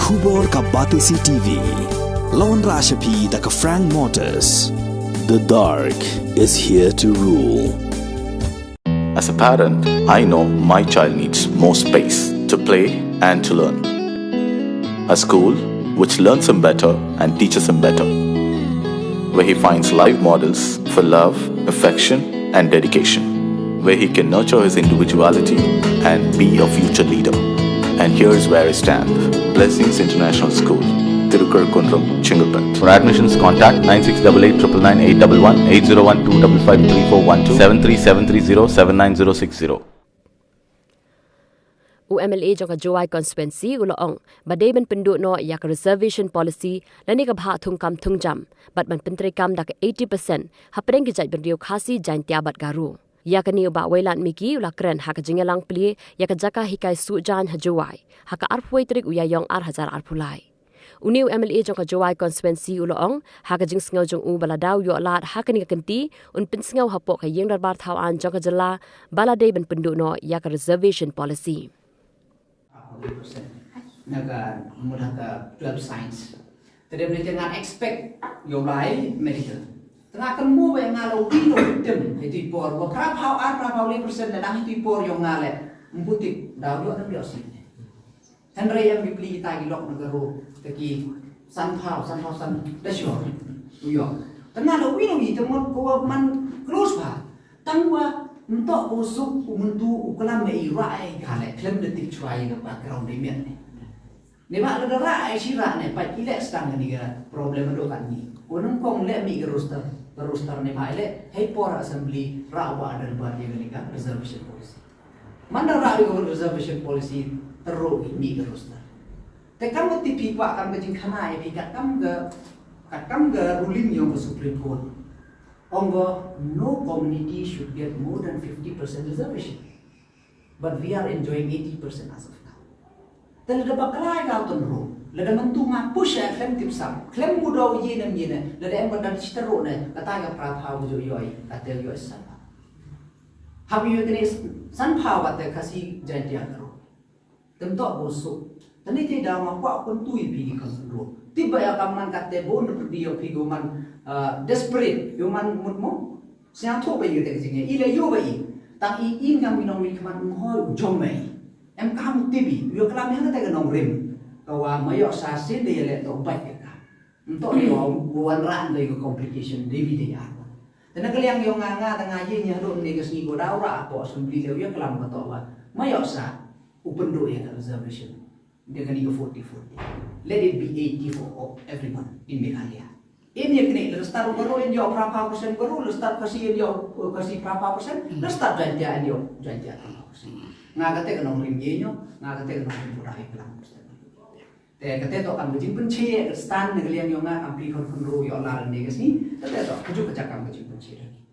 Khubor ka Batisi TV. Lawan Rashapi da ka Frank Motors. The dark is here to rule. As a parent, I know my child needs more space to play and to learn. A school which learns him better and teaches him better, where he finds live models for love, affection and dedication, where he can nurture his individuality and be a future leader. And here's where I stand. Blessings International School, Tirukurakkundram, Chengalpet. For admissions, contact 9688999811 8012553412 73730 UMLA jong ka Joai constituency uloong badai ban penduk no yak reservation policy lani ka bha thung kam thung jam bat ban pentre kam dak 80% hapreng ki jai bendiu khasi jain tiabat garu yakani ba wailan miki ula kren hak jingelang pli yak jaka hikai su jan ha Joai hak arpoi trik uyayong ar hazar arpulai Uniu MLA jong ka Joai constituency uloong hak jing sngau jong u baladau yo lat hakani ka kenti un pin sngau hapok ka yeng darbar thau an jong ka jala baladai ban penduk no yak reservation policy naga mudah ke 12 science. Tadi boleh jangan expect yang lain medical. Tengah kemu yang ngalau wino dem itu por. Berapa 5% dan itu por yang ngalet membutik dah dua dan biasa. Henry yang dibeli kita gilok negara teki sanpau san dasyo. Uyok. Tengah ada wino itu mau kau man close pa. Tangwa untuk usuk umuntu ukalam irai kale klem detik cuai ke background demian ni. Ni mak ada rai sira ni pat ilek stang ni ga problem do kan ni. Unung kong le mi roster ni mak le hey por assembly rawa ada buat dia ni kan reservation policy. Mana rawa reservation policy teruk mi roster. Te kamu tipi pak kan kejing kana ni kat kam ga ruling yang ke Supreme Court. Ongo, no community should get more than 50% reservation. But we are enjoying 80% as of now. Tala da bakalai ka tonro. Lada mentuma push ya klem tipsam. Klem mudaw yena. Lada em badan chitaro ne kata ga prathau jo yoi atel yo sana. Habi yo kene sanphaw ate kasi jantia karo. Temto bosuk. Tani te da ma kwa kon tui pi kan ro. Tiba ya kaman kate bon perdi yo pi goman desperate human mutmo siang thok bai yete jinge ile yo bai tak I in ngam minong mi kaman ngoi jomai em kam tibi yo klam hang ta nong rim kawa mayo sa sin de le to bai ka untuk yo buan ran de complication devi de ya dan kaliang yo nganga tengah ye nya do ne kesni go daura apa assembly le yo klam to wa mayo sa open do ya reservation de kani go 40 let it be 80 for everyone in Meghalaya. Ini kini lestar baru yang jauh berapa persen baru lestar kasih yang jauh kasih berapa persen lestar janjian jauh janjian berapa persen. Ngakate kenong rimjenyo ngakate kenong burai pelang persen. Te kate to kan bejing penci stan negelian yang ngak ampli kon ru yo lar ni kesini. Te to keju kecakam bejing penci lagi.